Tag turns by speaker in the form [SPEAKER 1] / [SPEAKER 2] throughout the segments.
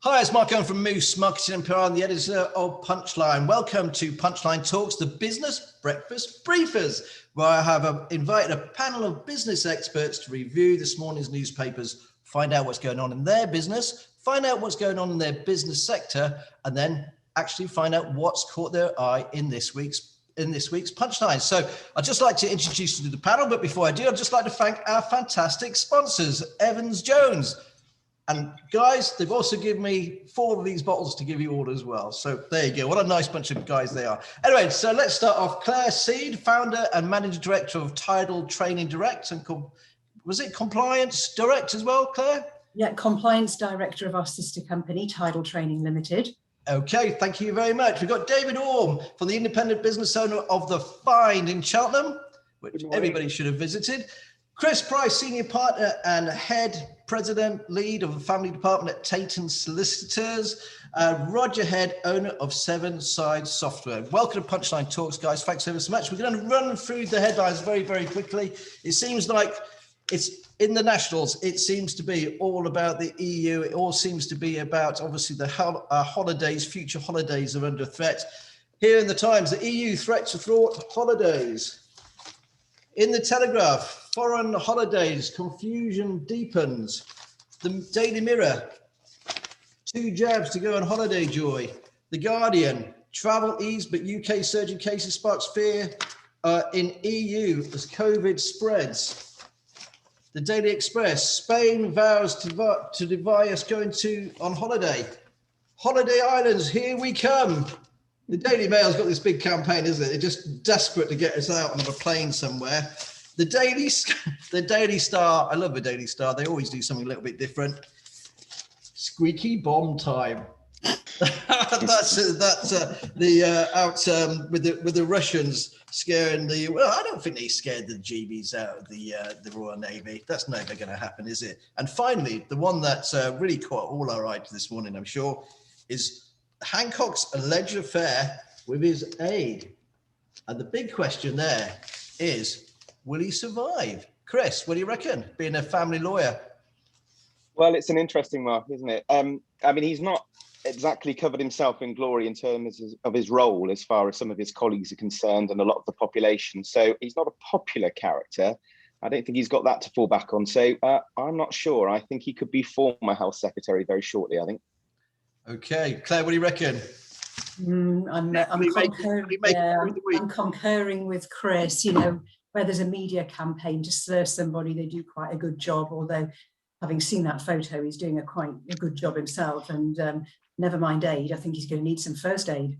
[SPEAKER 1] Hi, it's Mark Owen from Moose Marketing and PR, and the editor of Punchline. Welcome to Punchline Talks, the business breakfast briefers, where I have invited a panel of business experts to review this morning's newspapers, find out what's going on in their business, find out what's going on in their business sector, and then actually find out what's caught their eye in this week's Punchline. So I'd just like to introduce you to the panel, but before I do, I'd just like to thank our fantastic sponsors, Evans Jones. And guys, they've also given me 4 of these bottles to give you all as well. So there you go. What a nice bunch of guys they are. Anyway, so let's start off. Claire Seed, founder and managing director of Tidal Training Direct. And was it Compliance Direct as well, Claire?
[SPEAKER 2] Yeah, Compliance Director of our sister company, Tidal Training Limited.
[SPEAKER 1] Okay, thank you very much. We've got David Orme, for the independent business owner of The Find in Cheltenham, which everybody should have visited. Chris Price, senior partner and head president lead of the family department at Tayntons Solicitors. Roger Head, owner of Severnside Software. Welcome to Punchline Talks, guys. Thanks ever so much. We're going to run through the headlines very, very quickly. It seems like it's in the nationals. It seems to be all about the EU. It all seems to be about, obviously, the holidays, future holidays are under threat. Here in the Times, the EU threats to thwart holidays. In the Telegraph, foreign holidays, confusion deepens. The Daily Mirror, 2 jabs to go on holiday joy. The Guardian, travel ease, but UK surge in cases sparks fear in EU as COVID spreads. The Daily Express, Spain vows to defy us going on holiday. Holiday Islands, here we come. The Daily Mail's got this big campaign, isn't it? They're just desperate to get us out on a plane somewhere. The Daily Star, I love the Daily Star. They always do something a little bit different. Squeaky bomb time. That's with the Russians scaring the. Well, I don't think they scared the GBs out of the Royal Navy. That's never going to happen, is it? And finally, the one that's really caught all our eye this morning, I'm sure, is Hancock's alleged affair with his aide. And the big question there is, will he survive? Chris, what do you reckon, being a family lawyer?
[SPEAKER 3] Well, it's an interesting mark, isn't it? I mean, he's not exactly covered himself in glory in terms of his role as far as some of his colleagues are concerned and a lot of the population. So he's not a popular character. I don't think he's got that to fall back on. So I'm not sure. I think he could be former health secretary very shortly, I think.
[SPEAKER 1] Okay, Claire, what do you reckon?
[SPEAKER 2] I'm concurring with Chris. You know, where there's a media campaign to slur somebody, they do quite a good job. Although, having seen that photo, he's doing quite a good job himself. And never mind aid, I think he's going to need some first aid.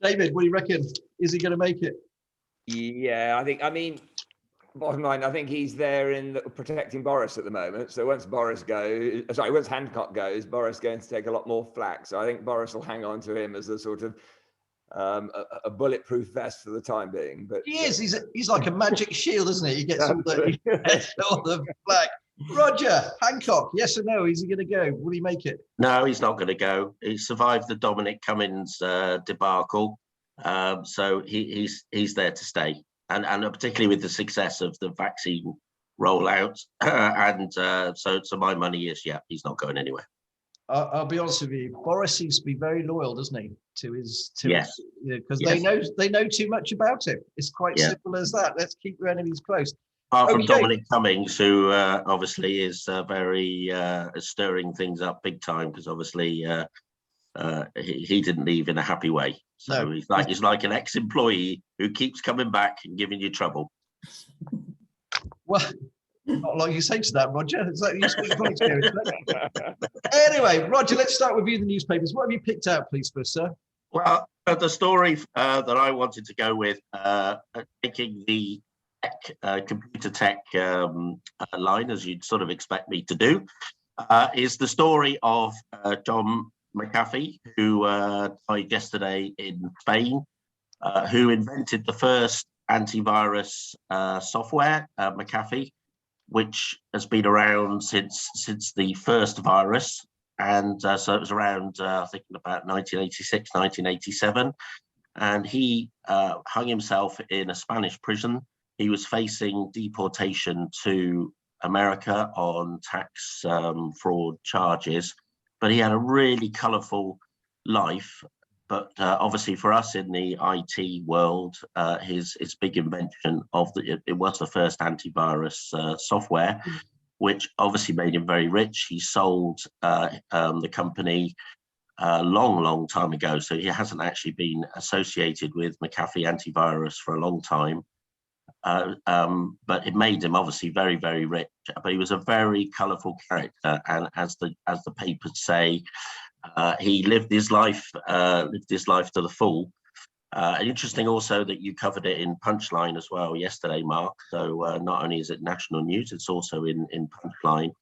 [SPEAKER 1] David, what do you reckon? Is he going to make it?
[SPEAKER 4] Yeah, bottom line, I think he's there in protecting Boris at the moment. So once Hancock goes, Boris is going to take a lot more flack. So I think Boris will hang on to him as a sort of a bulletproof vest for the time being. But
[SPEAKER 1] he is. He's like a magic shield, isn't he? He gets all the flack. Roger, Hancock, yes or no? Is he going to go? Will he make it?
[SPEAKER 5] No, he's not going to go. He survived the Dominic Cummings debacle, so he's there to stay. And particularly with the success of the vaccine rollout, so my money is, yeah, he's not going anywhere.
[SPEAKER 1] I'll be honest with you. Boris seems to be very loyal, doesn't he, to his
[SPEAKER 5] yes,
[SPEAKER 1] because they know too much about him. It's quite simple as that. Let's keep your enemies close.
[SPEAKER 5] Apart from Dominic Cummings, who obviously is very stirring things up big time, because obviously he didn't leave in a happy way. So no. he's like an ex-employee who keeps coming back and giving you trouble.
[SPEAKER 1] Well, not like you say to that, Roger. It's like you speak from experience. Anyway, Roger, let's start with you, the newspapers. What have you picked out, please, first, sir?
[SPEAKER 5] Well, the story that I wanted to go with, taking the computer tech line, as you'd sort of expect me to do, is the story of John McAfee, who died yesterday in Spain, who invented the first antivirus software, McAfee, which has been around since the first virus. And so it was around, I think, about 1986, 1987. And he hung himself in a Spanish prison. He was facing deportation to America on tax fraud charges. but he had a really colourful life. But obviously for us in the IT world, his big invention it was the first antivirus software, which obviously made him very rich. He sold the company a long time ago, so he hasn't actually been associated with McAfee antivirus for a long time. But it made him obviously very, very rich. But he was a very colourful character, and as the papers say, he lived his life to the full. And interesting also that you covered it in Punchline as well yesterday, Mark. So not only is it national news, it's also in Punchline.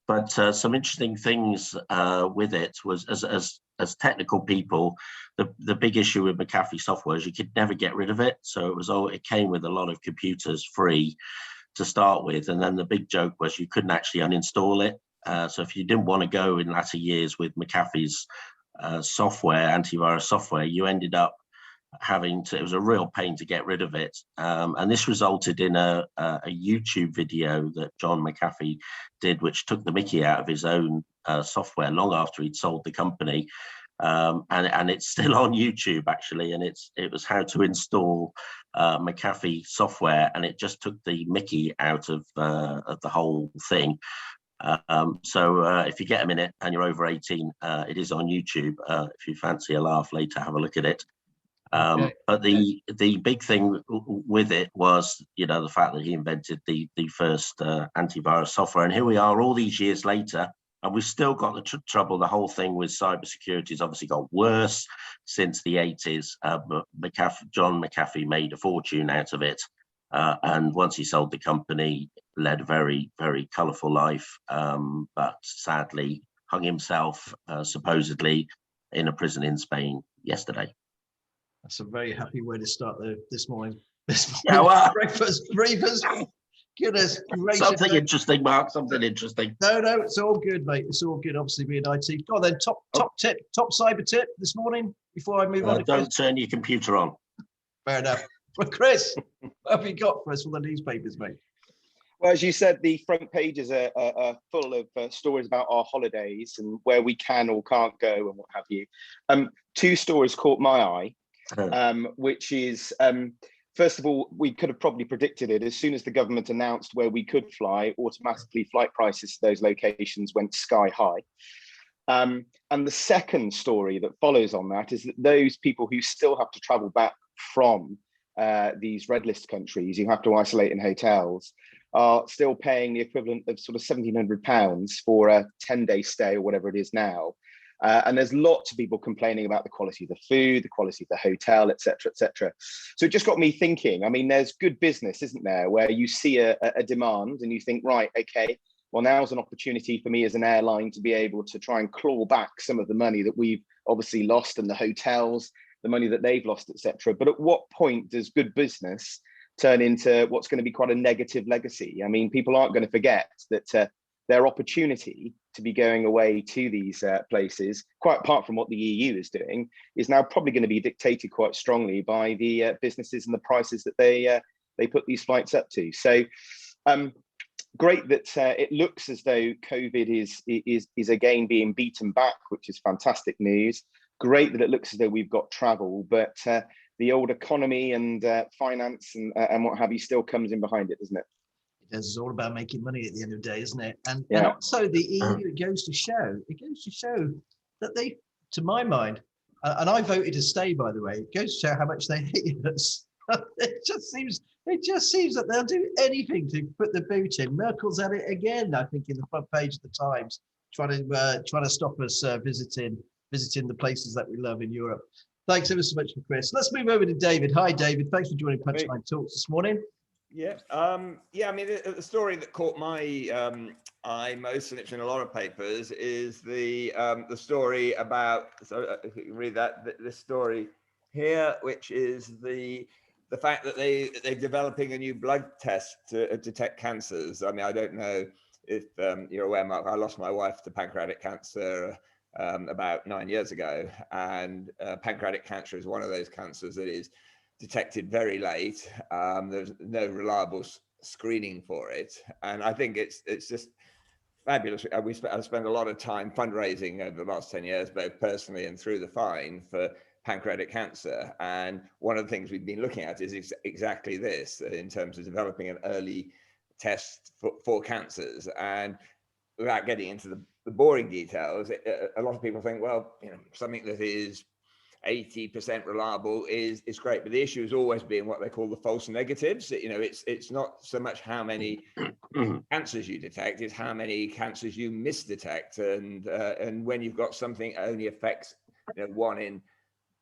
[SPEAKER 5] But some interesting things with it was, as technical people, the big issue with McAfee software is you could never get rid of it. So it came with a lot of computers free to start with, and then the big joke was you couldn't actually uninstall it. So if you didn't want to go in latter years with McAfee's antivirus software, you ended up it was a real pain to get rid of it. And this resulted in a YouTube video that John McAfee did, which took the mickey out of his own software long after he'd sold the company. And it's still on YouTube actually, and it was how to install McAfee software, and it just took the mickey out of the whole thing. So if you get a minute and you're over 18, it is on YouTube. If you fancy a laugh later, have a look at it. Okay. But the big thing with it was, the fact that he invented the first antivirus software, and here we are all these years later, and we've still got the trouble. The whole thing with cybersecurity has obviously got worse since the 80s. But John McAfee made a fortune out of it, and once he sold the company, led a very, very colourful life, but sadly hung himself supposedly in a prison in Spain yesterday.
[SPEAKER 1] That's a very happy way to start this morning.
[SPEAKER 5] Yeah, well,
[SPEAKER 1] breakfast. Goodness gracious.
[SPEAKER 5] Something interesting, Mark. Something interesting.
[SPEAKER 1] No, it's all good, mate. It's all good. Obviously, being IT. Go on then. Top cyber tip this morning before I move on.
[SPEAKER 5] Don't turn your computer on.
[SPEAKER 1] Fair enough. Well, Chris, what have you got for us from the newspapers, mate?
[SPEAKER 3] Well, as you said, the front pages are full of stories about our holidays and where we can or can't go and what have you. Two stories caught my eye. Which is, first of all, we could have probably predicted it. As soon as the government announced where we could fly, automatically flight prices to those locations went sky high. And the second story that follows on that is that those people who still have to travel back from these red list countries, who have to isolate in hotels, are still paying the equivalent of sort of £1,700 for a 10-day stay or whatever it is now. And there's lots of people complaining about the quality of the food, the quality of the hotel, et cetera, et cetera. So it just got me thinking, I mean, there's good business, isn't there, where you see a demand and you think, right, okay, well, now's an opportunity for me as an airline to be able to try and claw back some of the money that we've obviously lost, and the hotels, the money that they've lost, et cetera. But at what point does good business turn into what's going to be quite a negative legacy? I mean, people aren't going to forget that their opportunity to be going away to these places, quite apart from what the EU is doing, is now probably going to be dictated quite strongly by the businesses and the prices that they put these flights up to. So great that it looks as though COVID is again being beaten back, which is fantastic news. Great that it looks as though we've got travel, but the old economy and finance and what have you still comes in behind it, doesn't it?
[SPEAKER 1] It's all about making money at the end of the day, isn't it? And also the EU, it goes to show that they, to my mind, and I voted to stay, by the way, it goes to show how much they hate us. It just seems that they'll do anything to put the boot in. Merkel's at it again, I think, in the front page of the Times, trying to stop us visiting the places that we love in Europe. Thanks ever so much for Chris. Let's move over to David. Hi, David. Thanks for joining Punchline Talks this morning.
[SPEAKER 4] Yeah, I mean, the story that caught my eye most, and it's in a lot of papers, is the story about. So if you can read this story here, which is the fact that they're developing a new blood test to detect cancers. I mean, I don't know if you're aware, Mark. I lost my wife to pancreatic cancer about 9 years ago, and pancreatic cancer is one of those cancers that is detected very late. There's no reliable screening for it, and I think it's just Fabulous. I've spent a lot of time fundraising over the last 10 years, both personally and through the Fine, for pancreatic cancer. And one of the things we've been looking at is exactly this, in terms of developing an early test for cancers. And without getting into the boring details, a lot of people think, well, something that is 80% reliable is great, but the issue has always been what they call the false negatives. It's not so much how many cancers you detect, it's how many cancers you misdetect, and when you've got something that only affects 1 in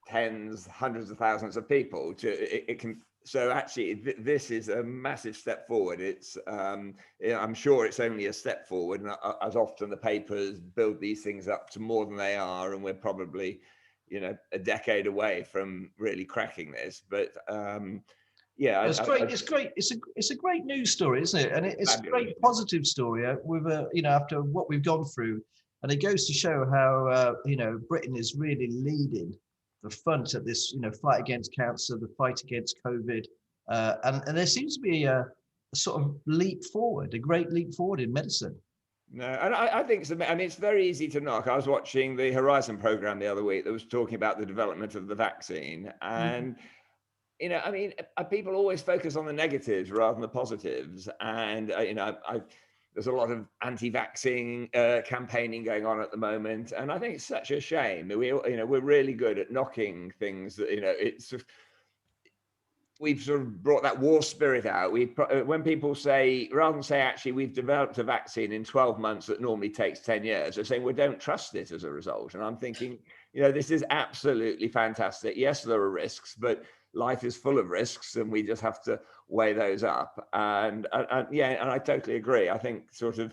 [SPEAKER 4] tens, hundreds of thousands of people, it can. So actually, this is a massive step forward. It's I'm sure it's only a step forward, and as often the papers build these things up to more than they are, and we're probably a decade away from really cracking this. But yeah,
[SPEAKER 1] it's great. It's great. It's a great news story, isn't it? And it's a great positive story with after what we've gone through, and it goes to show how Britain is really leading the front at this fight against cancer, the fight against COVID, and there seems to be a sort of leap forward, a great leap forward in medicine.
[SPEAKER 4] No, and I think so. I mean, it's very easy to knock. I was watching the Horizon program the other week that was talking about the development of the vaccine, and I mean, people always focus on the negatives rather than the positives. And there's a lot of anti-vaccine campaigning going on at the moment, and I think it's such a shame. We're really good at knocking things that we've sort of brought that war spirit out. When people say, rather than say, actually, we've developed a vaccine in 12 months that normally takes 10 years, they're saying, we don't trust it as a result. And I'm thinking, this is absolutely fantastic. Yes, there are risks, but life is full of risks, and we just have to weigh those up. And I totally agree. I think sort of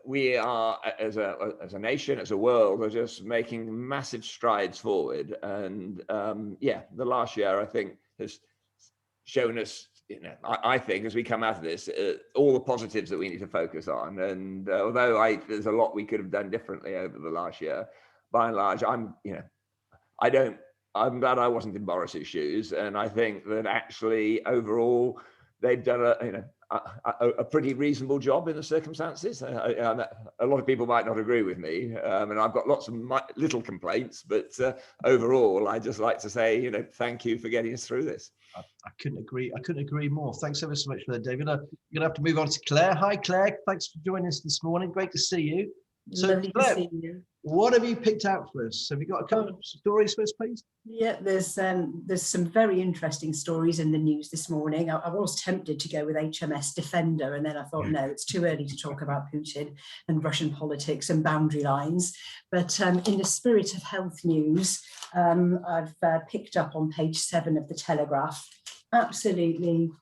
[SPEAKER 4] we are, as a nation, as a world, are just making massive strides forward. And the last year, I think, has shown us, I think, as we come out of this, all the positives that we need to focus on. And although there's a lot we could have done differently over the last year, by and large, I'm glad I wasn't in Boris's shoes. And I think that actually, overall, they've done a pretty reasonable job in the circumstances. A lot of people might not agree with me, and I've got lots of little complaints, but overall, I just like to say, thank you for getting us through this.
[SPEAKER 1] I couldn't agree more. Thanks ever so much for that, David. You're gonna have to move on to Claire. Hi, Claire. Thanks for joining us this morning. Great to see you. So,
[SPEAKER 2] Lovely
[SPEAKER 1] Claire,
[SPEAKER 2] to see you.
[SPEAKER 1] What have you picked out for us? Have you got a couple of stories for us, please?
[SPEAKER 2] Yeah, there's some very interesting stories in the news this morning. I was tempted to go with HMS Defender, and then I thought, no, it's too early to talk about Putin and Russian politics and boundary lines. But in the spirit of health news, I've picked up on page 7 of the Telegraph, absolutely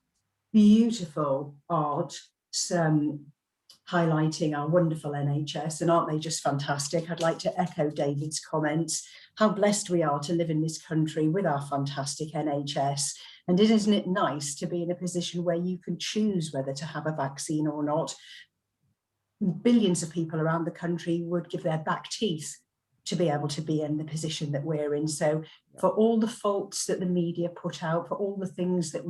[SPEAKER 2] beautiful art, highlighting our wonderful NHS, and aren't they just fantastic? I'd like to echo David's comments, how blessed we are to live in this country with our fantastic NHS. And isn't it nice to be in a position where you can choose whether to have a vaccine or not? Billions of people around the country would give their back teeth to be able to be in the position that we're in. So for all the faults that the media put out, for all the things that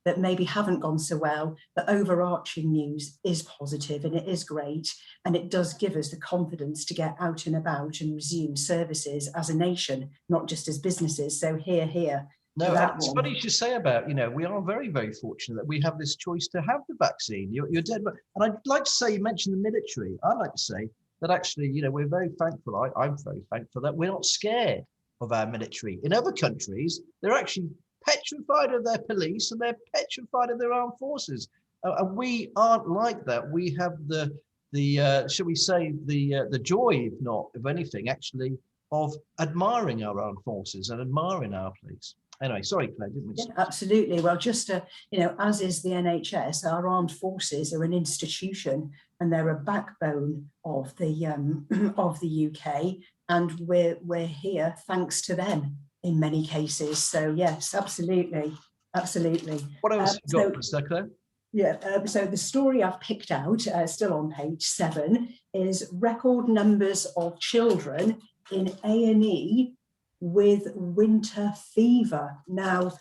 [SPEAKER 2] that maybe haven't gone so well, the overarching news is positive and it is great. And it does give us the confidence to get out and about and resume services as a nation, not just as businesses. So here.
[SPEAKER 1] No, it's funny you should say about, we are very, very fortunate that we have this choice to have the vaccine. You're dead. And I'd like to say, you mentioned the military. I'd like to say that actually, we're very thankful. I'm very thankful that we're not scared of our military. In other countries, they're actually petrified of their police and they're petrified of their armed forces. And we aren't like that. We have the shall we say, the joy, if not of anything, actually, of admiring our armed forces and admiring our police. Anyway, sorry, Claire, didn't we?
[SPEAKER 2] Yeah, absolutely. Well, just as is the NHS, our armed forces are an institution and they're a backbone of the UK, and we're here thanks to them in many cases. So yes, absolutely.
[SPEAKER 1] What else you got for us there, Claire?
[SPEAKER 2] Yeah, so the story I've picked out, still on page 7, is record numbers of children in A&E with winter fever. Now,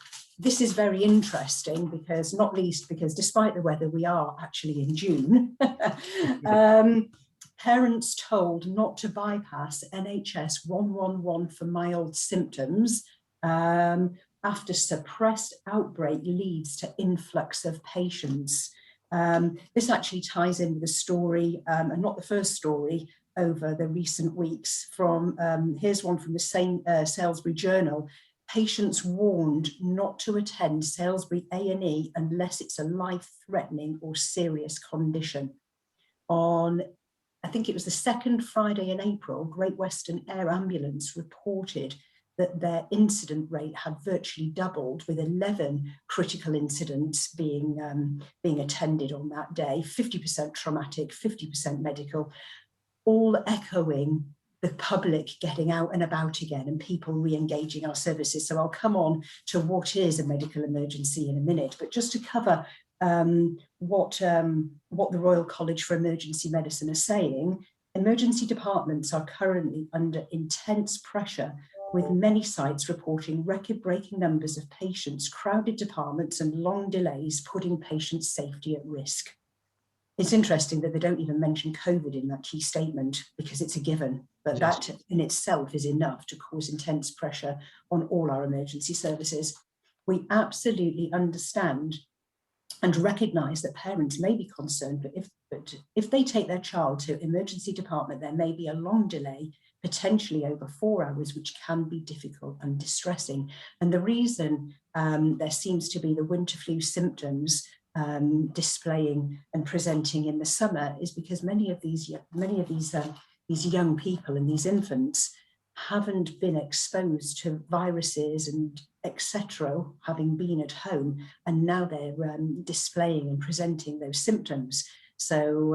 [SPEAKER 2] this is very interesting because, not least because despite the weather, we are actually in June. Parents told not to bypass NHS 111 for mild symptoms after suppressed outbreak leads to influx of patients. This actually ties in with the story, and not the first story, over the recent weeks from, here's one from the same Salisbury Journal. Patients warned not to attend Salisbury A&E unless it's a life-threatening or serious condition. On, I think it was the second Friday in April, Great Western Air Ambulance reported that their incident rate had virtually doubled, with 11 critical incidents being attended on that day, 50% traumatic, 50% medical, all echoing the public getting out and about again and people re-engaging our services. So I'll come on to what is a medical emergency in a minute, but just to cover what the Royal College for Emergency Medicine are saying, emergency departments are currently under intense pressure, with many sites reporting record-breaking numbers of patients, crowded departments and long delays putting patient safety at risk. It's interesting that they don't even mention COVID in that key statement because it's a given, but
[SPEAKER 1] Yes.
[SPEAKER 2] that in itself is enough to cause intense pressure on all our emergency services. We absolutely understand and recognise that parents may be concerned, but if they take their child to emergency department, there may be a long delay, potentially over 4 hours, which can be difficult and distressing. And the reason there seems to be the winter flu symptoms displaying and presenting in the summer is because many of these young people and these infants haven't been exposed to viruses and etc., having been at home, and now they're displaying and presenting those symptoms. So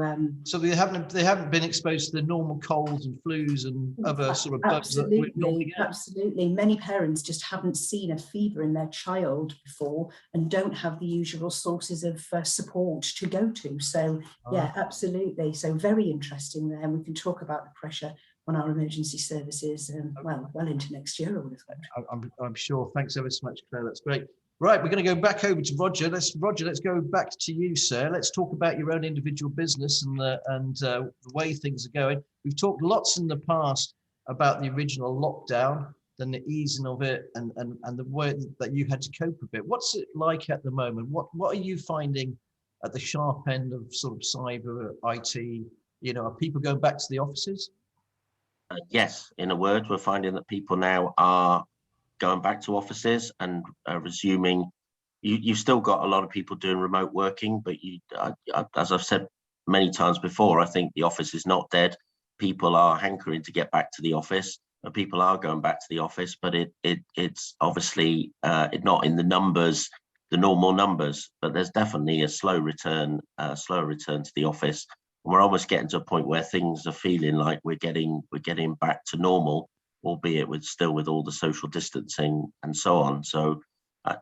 [SPEAKER 1] they haven't been exposed to the normal colds and flus and other sort of bugs that we normally get.
[SPEAKER 2] Absolutely. Many parents just haven't seen a fever in their child before and don't have the usual sources of support to go to. So yeah, absolutely. So very interesting there. And we can talk about the pressure on our emergency services well into next year, I would expect.
[SPEAKER 1] I'm sure. Thanks ever so much, Claire. That's great. Right, we're going to go back over to Roger. Let's go back to you, sir. Let's talk about your own individual business and the way things are going. We've talked lots in the past about the original lockdown, then the easing of it, and the way that you had to cope with it. What's it like at the moment? What are you finding at the sharp end of sort of cyber IT? You know, are people going back to the offices?
[SPEAKER 5] Yes, in a word, we're finding that people now are going back to offices and resuming. You've still got a lot of people doing remote working, but as I've said many times before, I think the office is not dead. People are hankering to get back to the office, and people are going back to the office, but it's obviously not in the numbers, the normal numbers, but there's definitely a slower return to the office. And we're almost getting to a point where things are feeling like we're getting back to normal, albeit still with all the social distancing and so on. So,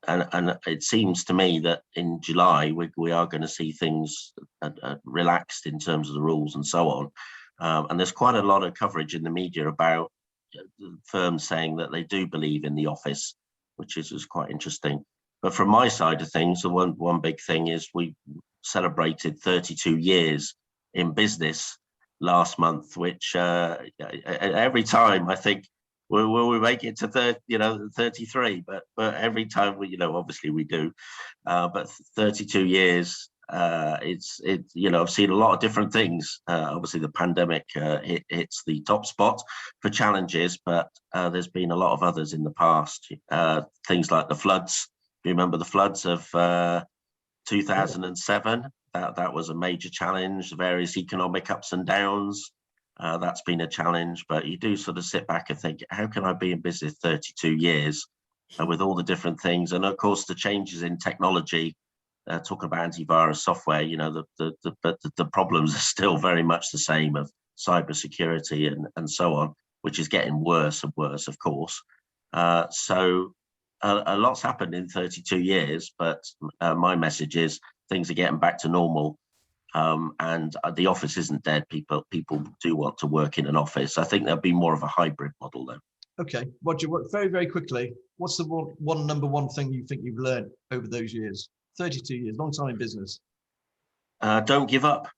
[SPEAKER 5] and it seems to me that in July we are going to see things relaxed in terms of the rules and so on. And there's quite a lot of coverage in the media about firms saying that they do believe in the office, which is quite interesting. But from my side of things, the one big thing is we celebrated 32 years in business last month, which every time I think, will we make it to 33? But every time obviously we do. But 32 years, it's I've seen a lot of different things. Obviously, the pandemic hits the top spot for challenges, but there's been a lot of others in the past. Things like the floods. Do you remember the floods of 2007? That was a major challenge. The various economic ups and downs. That's been a challenge, but you do sort of sit back and think, how can I be in business 32 years with all the different things? And of course, the changes in technology, talking about antivirus software, the problems are still very much the same of cybersecurity and so on, which is getting worse and worse, of course. So a lot's happened in 32 years, but my message is things are getting back to normal. And the office isn't dead. People do want to work in an office. I think there'll be more of a hybrid model though.
[SPEAKER 1] Okay, Roger, very, very quickly, what's the number one thing you think you've learned over those years? 32 years, long time in business.
[SPEAKER 5] Don't give up.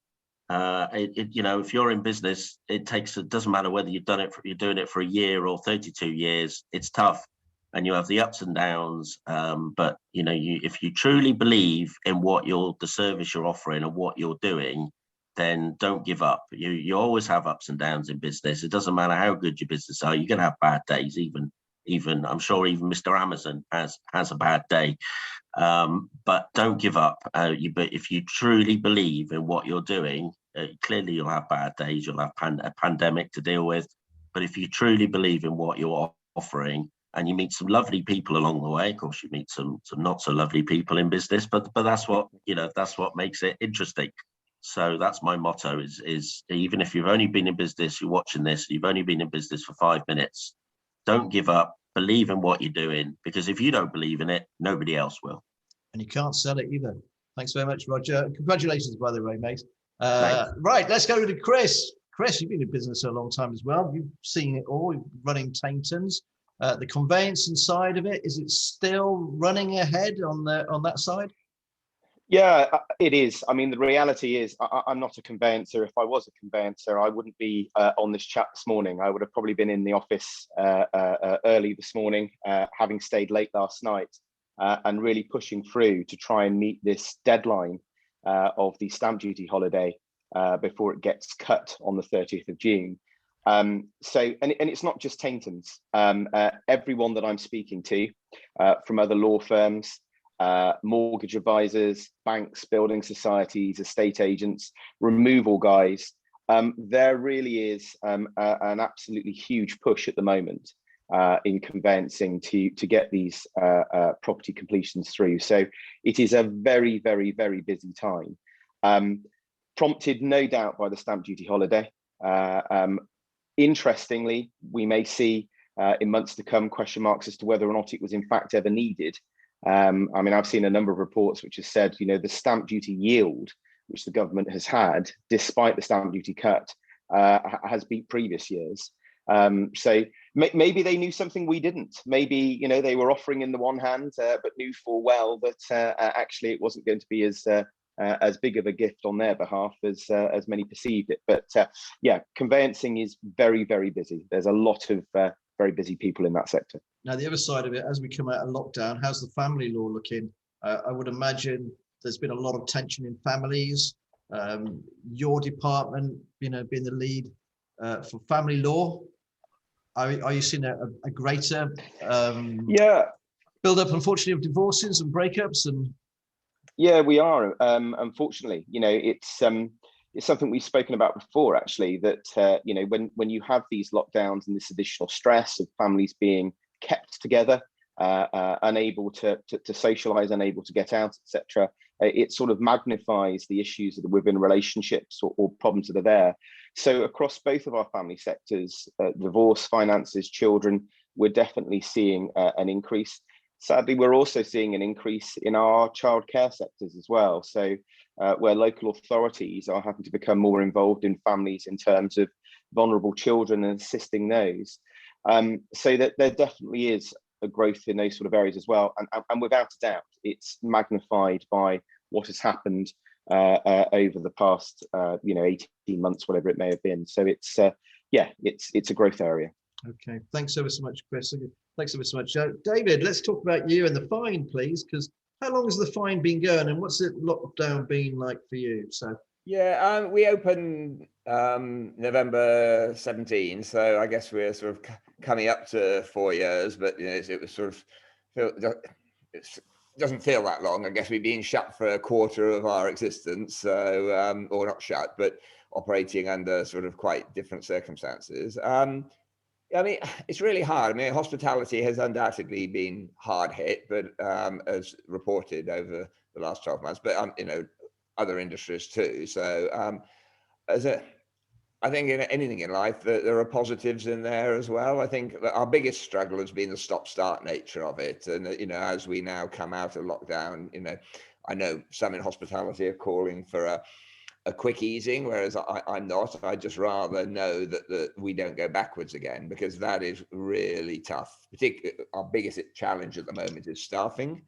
[SPEAKER 5] You know, if you're in business, it doesn't matter whether you're doing it for a year or 32 years. It's tough, and you have the ups and downs. But you know, if you truly believe in the service you're offering and what you're doing, then don't give up. You always have ups and downs in business. It doesn't matter how good your business are. You're going to have bad days. Even I'm sure even Mr. Amazon has a bad day. But don't give up. But if you truly believe in what you're doing, clearly you'll have bad days. You'll have a pandemic to deal with. But if you truly believe in what you're offering, and you meet some lovely people along the way, of course you meet some not so lovely people in business, but that's what makes it interesting. So that's my motto: is even if you've only been in business, you're watching this, you've only been in business for 5 minutes, don't give up. Believe in what you're doing, because if you don't believe in it, nobody else will.
[SPEAKER 1] And you can't sell it either. Thanks very much, Roger. Congratulations, by the way, mate.
[SPEAKER 5] Thanks.
[SPEAKER 1] Right, let's go to Chris. Chris, you've been in business a long time as well. You've seen it all, running Tayntons. The conveyancing side of it, is it still running ahead on that side?
[SPEAKER 3] Yeah, it is. I mean, the reality is I'm not a conveyancer. If I was a conveyancer, I wouldn't be on this chat this morning. I would have probably been in the office early this morning, having stayed late last night, and really pushing through to try and meet this deadline of the stamp duty holiday before it gets cut on the 30th of June. And it's not just Tayntons. Everyone that I'm speaking to from other law firms, mortgage advisors, banks, building societies, estate agents, removal guys, there really is an absolutely huge push at the moment in conveyancing to get these property completions through. So it is a very, very, very busy time, prompted no doubt by the stamp duty holiday. Interestingly, we may see in months to come question marks as to whether or not it was in fact ever needed. I mean, I've seen a number of reports which have said, you know, the stamp duty yield which the government has had, despite the stamp duty cut, has beat previous years. So maybe they knew something we didn't. Maybe, you know, they were offering in the one hand, but knew full well that actually it wasn't going to be as big of a gift on their behalf as many perceived it. But yeah, conveyancing is very, very busy. There's a lot of very busy people in that sector.
[SPEAKER 1] Now, the other side of it, as we come out of lockdown, how's the family law looking? I would imagine there's been a lot of tension in families. Your department, you know, being the lead for family law, are you seeing a greater build up, unfortunately, of divorces and breakups? And
[SPEAKER 3] yeah, we are. Unfortunately, you know, it's something we've spoken about before, actually, that you know, when you have these lockdowns and this additional stress of families being kept together, unable to socialize, unable to get out, etc., it sort of magnifies the issues that are within relationships or problems that are there. So across both of our family sectors, divorce, finances, children, we're definitely seeing an increase. Sadly, we're also seeing an increase in our childcare sectors as well. So where local authorities are having to become more involved in families in terms of vulnerable children and assisting those. So that there definitely is a growth in those sort of areas as well. And without a doubt, it's magnified by what has happened over the past, 18 months, whatever it may have been. So it's a growth area.
[SPEAKER 1] okay, thanks ever so much, Chris. Thanks ever so much. David, let's talk about you and the fine, please, because how long has the fine been going and what's the lockdown been like for you? So
[SPEAKER 4] yeah, we opened November 17, so I guess we're sort of coming up to 4 years, but you know, it was sort of it doesn't feel that long. I guess we've been shut for a quarter of our existence, so or not shut, but operating under sort of quite different circumstances. I mean, it's really hard. I mean, hospitality has undoubtedly been hard hit, but as reported over the last 12 months, but you know, other industries too. So I think in anything in life, there are positives in there as well. I think that our biggest struggle has been the stop-start nature of it. And, you know, as we now come out of lockdown, you know, I know some in hospitality are calling for a quick easing, whereas I'm not. I just rather know that we don't go backwards again, because that is really tough. Particularly, our biggest challenge at the moment is staffing.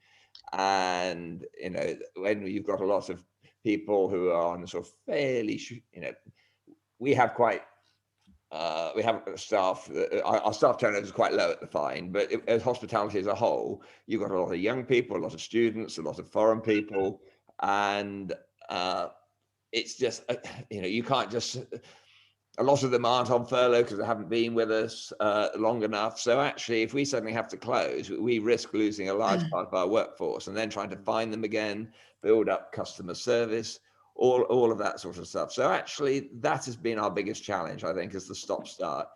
[SPEAKER 4] And, you know, when you've got a lot of people who are on sort of fairly, you know, we have quite, we have staff, our staff turnover is quite low at the Fine, but as hospitality as a whole, you've got a lot of young people, a lot of students, a lot of foreign people, and it's just, you know, you can't just, a lot of them aren't on furlough because they haven't been with us long enough. So actually, if we suddenly have to close, we risk losing a large part of our workforce, and then trying to find them again, build up customer service, all of that sort of stuff. So actually, that has been our biggest challenge, I think, is the stop-start.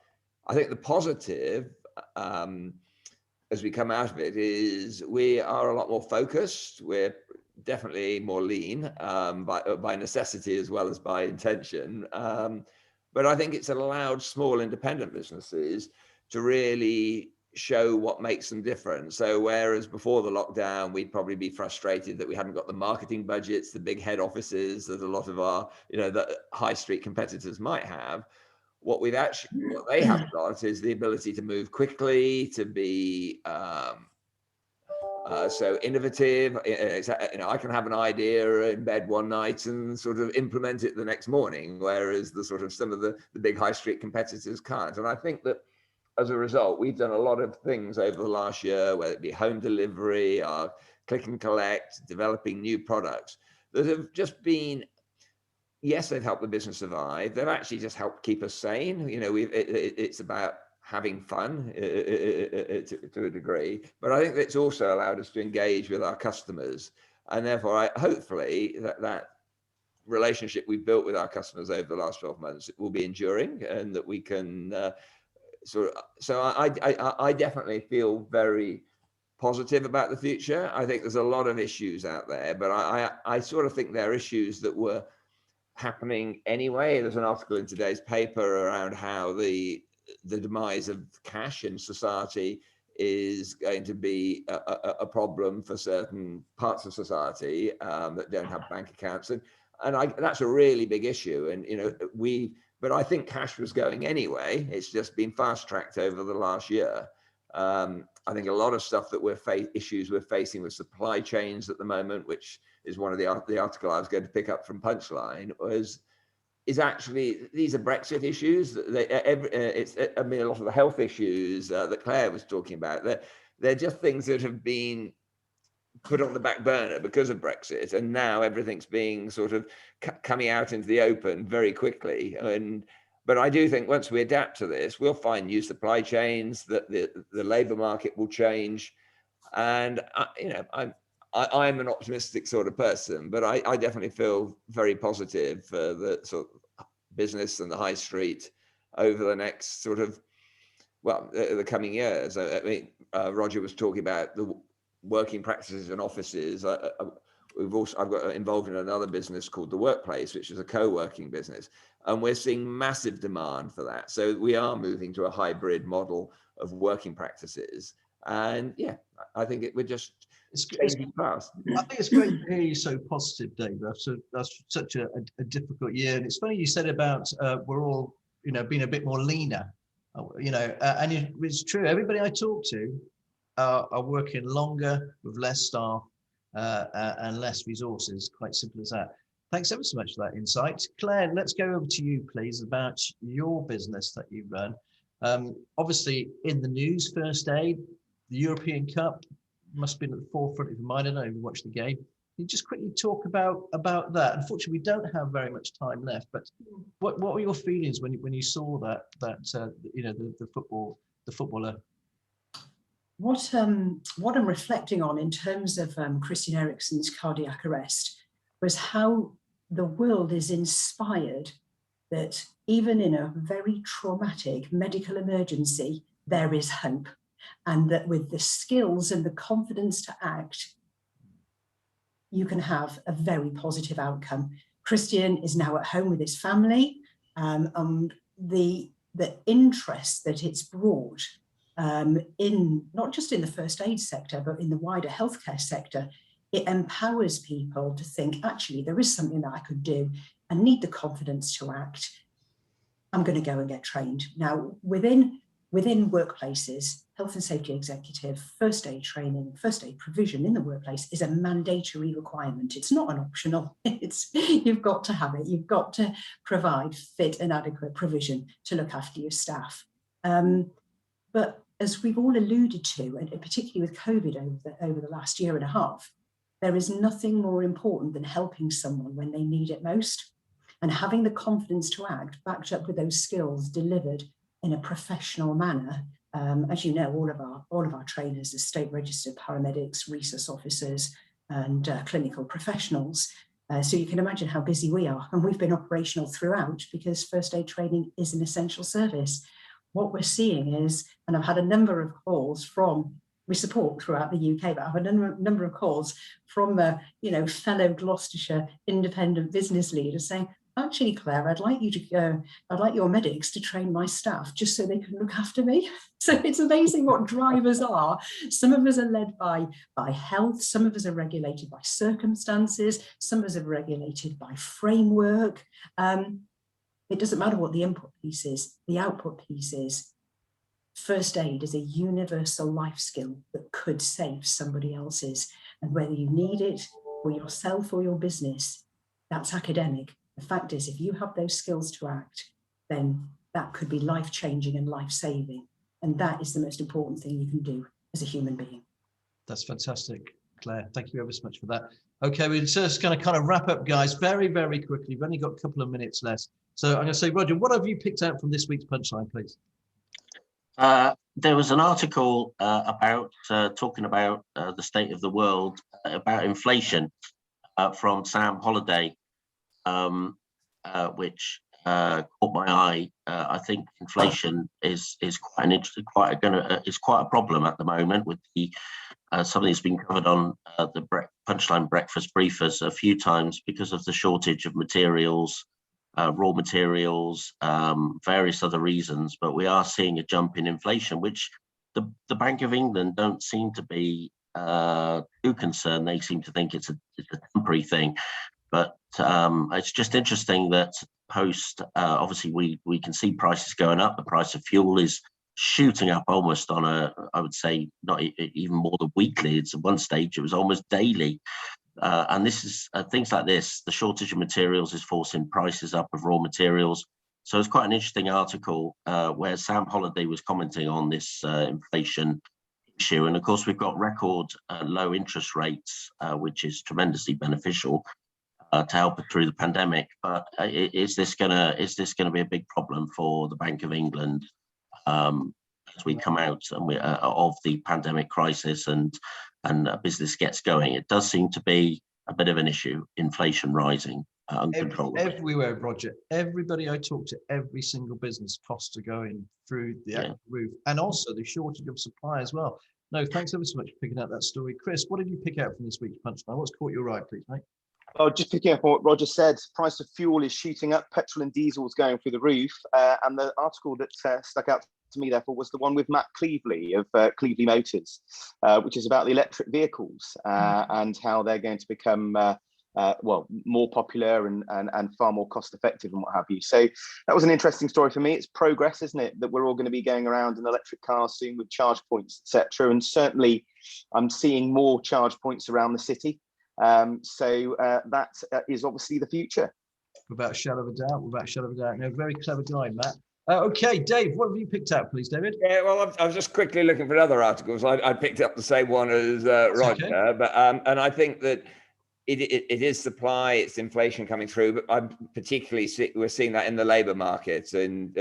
[SPEAKER 4] I think the positive, as we come out of it, is we are a lot more focused. We're definitely more lean by necessity as well as by intention. But I think it's allowed small independent businesses to really show what makes them different. So whereas before the lockdown, we'd probably be frustrated that we hadn't got the marketing budgets, the big head offices that a lot of our, you know, the high street competitors might have, what they have got is the ability to move quickly, to be so innovative. You know, I can have an idea in bed one night and sort of implement it the next morning, whereas the sort of some of the big high street competitors can't. And I think that as a result, we've done a lot of things over the last year, whether it be home delivery, or click and collect, developing new products that have just been, yes, they've helped the business survive. They've actually just helped keep us sane. You know, it's about having fun to a degree, but I think it's also allowed us to engage with our customers, and therefore, hopefully, that relationship we've built with our customers over the last 12 months will be enduring, and that we can So I definitely feel very positive about the future. I think there's a lot of issues out there, but I sort of think they're issues that were happening anyway. There's an article in today's paper around how the demise of cash in society is going to be a problem for certain parts of society that don't have bank accounts, and that's a really big issue. And you know, but I think cash was going anyway. It's just been fast tracked over the last year. I think a lot of stuff that issues we're facing with supply chains at the moment, which is one of the article I was going to pick up from Punchline, is actually, these are Brexit issues. I mean, a lot of the health issues that Claire was talking about, they're just things that have been put on the back burner because of Brexit, and now everything's being sort of coming out into the open very quickly. But I do think once we adapt to this, we'll find new supply chains, that the labour market will change, and you know, I'm an optimistic sort of person, but I definitely feel very positive for the sort of business and the high street over the next sort of, well, the coming years. I mean, Roger was talking about the working practices in offices. I've got involved in another business called The Workplace, which is a co-working business, and we're seeing massive demand for that. So we are moving to a hybrid model of working practices, and yeah, I think we're just changing fast.
[SPEAKER 1] I think it's great to hear you so positive, Dave. That's such a difficult year, and it's funny you said about we're all, you know, being a bit more leaner, you know, and it's true. Everybody I talk to are working longer with less staff and less resources. Quite simple as that. Thanks ever so much for that insight. Claire, let's go over to you, please, about your business that you run. Obviously, in the news, first aid, the European Cup must have been at the forefront of your mind. I don't even watch the game. Can you just quickly talk about that? Unfortunately, we don't have very much time left, but what were your feelings when you saw that you know, the footballer?
[SPEAKER 2] What I'm reflecting on in terms of Christian Eriksen's cardiac arrest was how the world is inspired that even in a very traumatic medical emergency, there is hope. And that with the skills and the confidence to act, you can have a very positive outcome. Christian is now at home with his family, and the interest that it's brought in not just in the first aid sector, but in the wider healthcare sector, it empowers people to think, actually, there is something that I could do. and need the confidence to act, I'm going to go and get trained. Now, within workplaces, health and safety executive, first aid training, first aid provision in the workplace is a mandatory requirement. It's not an optional. You've got to have it. You've got to provide fit and adequate provision to look after your staff. But as we've all alluded to, and particularly with COVID over the last year and a half, there is nothing more important than helping someone when they need it most, and having the confidence to act, backed up with those skills delivered in a professional manner. As you know, all of our trainers are state registered paramedics, resource officers, and clinical professionals. So you can imagine how busy we are, and we've been operational throughout because first aid training is an essential service. What we're seeing is, and I've had a number of calls from, we support throughout the UK, but I've had a number of calls from fellow Gloucestershire independent business leaders saying, actually, Claire, I'd like your medics to train my staff just so they can look after me. So it's amazing what drivers are. Some of us are led by health, some of us are regulated by circumstances, some of us are regulated by framework. It doesn't matter what the input piece is, the output piece is. First aid is a universal life skill that could save somebody else's. And whether you need it for yourself or your business, that's academic. The fact is, if you have those skills to act, then that could be life-changing and life-saving. And that is the most important thing you can do as a human being.
[SPEAKER 1] That's fantastic, Claire. Thank you ever so much for that. Okay, we're just going to kind of wrap up, guys, very, very quickly. We've only got a couple of minutes left. So I'm going to say, Roger, what have you picked out from this week's Punchline, please?
[SPEAKER 5] There was an article about talking about the state of the world, about inflation from Sam Holliday, which caught my eye. I think inflation is quite an interesting, is quite a problem at the moment, with the something that's been covered on the Punchline Breakfast Briefers a few times because of the shortage of materials, raw materials, various other reasons. But we are seeing a jump in inflation, which the Bank of England don't seem to be too concerned. They seem to think it's a temporary thing. But it's just interesting that post, obviously, we can see prices going up. The price of fuel is shooting up almost on I would say, not even more than weekly. It's at one stage, it was almost daily. And this is things like this. The shortage of materials is forcing prices up of raw materials. So it's quite an interesting article where Sam Holliday was commenting on this inflation issue. And of course, we've got record low interest rates, which is tremendously beneficial to help it through the pandemic. But is this gonna be a big problem for the Bank of England as we come out of the pandemic crisis and business gets going? It does seem to be a bit of an issue, inflation rising uncontrollably.
[SPEAKER 1] Everywhere, Roger. Everybody I talk to, every single business, costs are going through the roof, and also the shortage of supply as well. No, thanks ever so much for picking out that story. Chris, what did you pick out from this week's Punchline? What's caught your eye, please, mate?
[SPEAKER 3] Oh, just picking up on what Roger said, price of fuel is shooting up, petrol and diesel is going through the roof. And the article that stuck out to me, therefore, was the one with Matt Cleveley of Cleveley Motors, which is about the electric vehicles and how they're going to become, more popular and far more cost effective and what have you. So that was an interesting story for me. It's progress, isn't it? That we're all going to be going around in electric cars soon with charge points, etc. And certainly I'm seeing more charge points around the city. So that is obviously the future.
[SPEAKER 1] Without a shadow of a doubt. No, very clever guy, Matt. Okay, Dave, what have you picked out, please, David?
[SPEAKER 4] Yeah, well, I was just quickly looking for other articles. I picked up the same one as Roger, okay. But and I think that it is supply, it's inflation coming through. But I'm particularly we're seeing that in the labour markets, and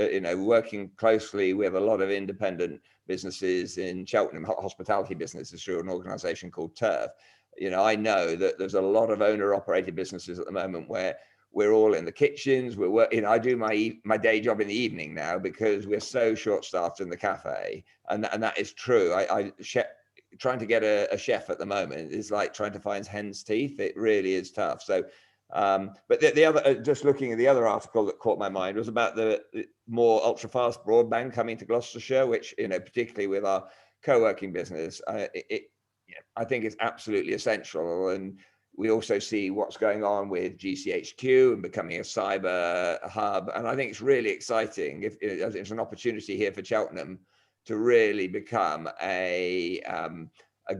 [SPEAKER 4] working closely with a lot of independent businesses in Cheltenham, hospitality businesses through an organisation called Turf. I know that there's a lot of owner-operated businesses at the moment where we're all in the kitchens. We're working. I do my day job in the evening now because we're so short-staffed in the cafe, and that is true. Trying to get a chef at the moment is like trying to find hen's teeth. It really is tough. So, but the other, just looking at the other article that caught my mind was about the more ultra-fast broadband coming to Gloucestershire, which particularly with our co-working business, I think it's absolutely essential. And We also see what's going on with GCHQ and becoming a cyber hub. And I think it's really exciting. If it's an opportunity here for Cheltenham to really become a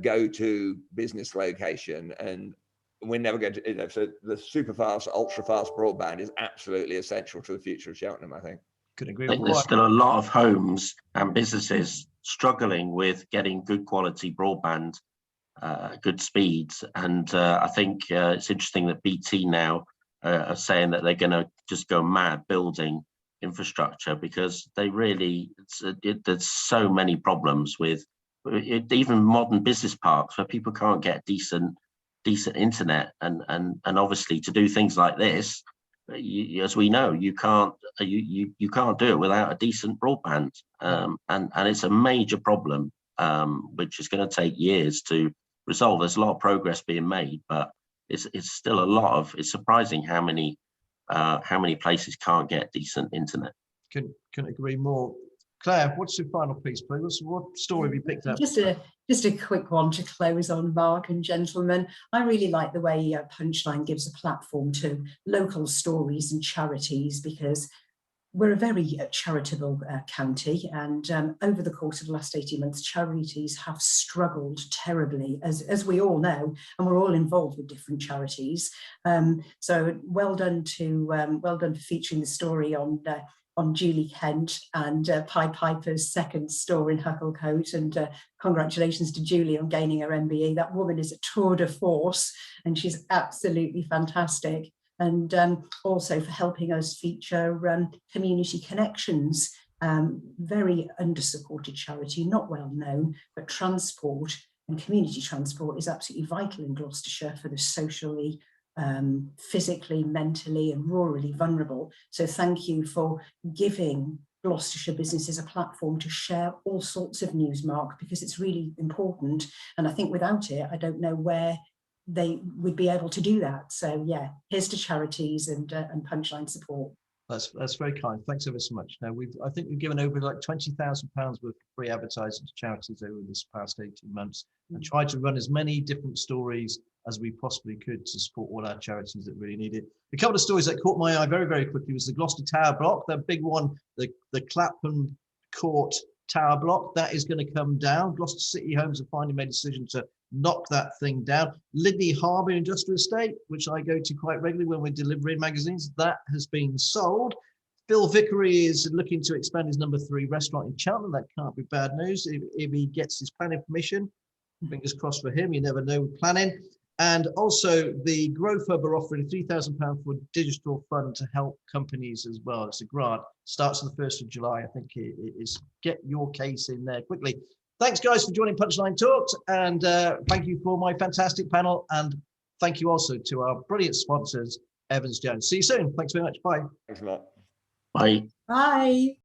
[SPEAKER 4] go-to business location. And we're never going to, so the super fast, ultra fast broadband is absolutely essential to the future of Cheltenham, I think.
[SPEAKER 1] Couldn't agree
[SPEAKER 5] I think
[SPEAKER 1] more.
[SPEAKER 5] there's still a lot of homes and businesses struggling with getting good quality broadband, good speeds. And I think it's interesting that BT now are saying that they're going to just go mad building infrastructure, because they really, there's so many problems with even modern business parks where people can't get decent internet, and obviously to do things like this, as we know, you can't do it without a decent broadband, and it's a major problem, which is going to take years to resolve. There's a lot of progress being made, but it's still a lot of, it's surprising how many places can't get decent internet.
[SPEAKER 1] Couldn't agree more. Claire, what's your final piece, please? What story have you picked up?
[SPEAKER 2] Just a quick one to close on, Mark and gentlemen. I really like the way Punchline gives a platform to local stories and charities, because we're a very charitable county, and over the course of the last 18 months, charities have struggled terribly, as we all know, and we're all involved with different charities. So well done for featuring the story on Julie Kent and Pied Piper's second store in Hucklecote, and congratulations to Julie on gaining her MBE. That woman is a tour de force, and she's absolutely fantastic. And also for helping us feature Community Connections, very under-supported charity, not well known, but transport and community transport is absolutely vital in Gloucestershire for the socially, physically, mentally and rurally vulnerable. So thank you for giving Gloucestershire businesses a platform to share all sorts of news, Mark, because it's really important. And I think without it, I don't know where they would be able to do that. So yeah, here's to charities and Punchline support.
[SPEAKER 1] That's very kind. Thanks ever so much. Now I think we've given over like £20,000 worth of free advertising to charities over this past 18 months, and tried to run as many different stories as we possibly could to support all our charities that really need it. A couple of stories that caught my eye very, very quickly was the Gloucester Tower block, that big one, the Clapham Court Tower block, that is going to come down. Gloucester City Homes have finally made a decision to knock that thing down. Lydney Harbour Industrial Estate, which I go to quite regularly when we're delivering magazines, that has been sold. Phil Vickery is looking to expand his number 3 restaurant in Cheltenham. That can't be bad news if he gets his planning permission. Fingers crossed for him, you never know with planning. And also the Growth Hub are offering £3,000 for a digital fund to help companies as well. It's a grant, starts on the 1st of July. I think it is. Get your case in there quickly. Thanks guys for joining Punchline Talks, and thank you for my fantastic panel, and thank you also to our brilliant sponsors, Evans Jones. See you soon. Thanks very much. Bye.
[SPEAKER 4] Thanks a lot.
[SPEAKER 5] Bye.
[SPEAKER 2] Bye.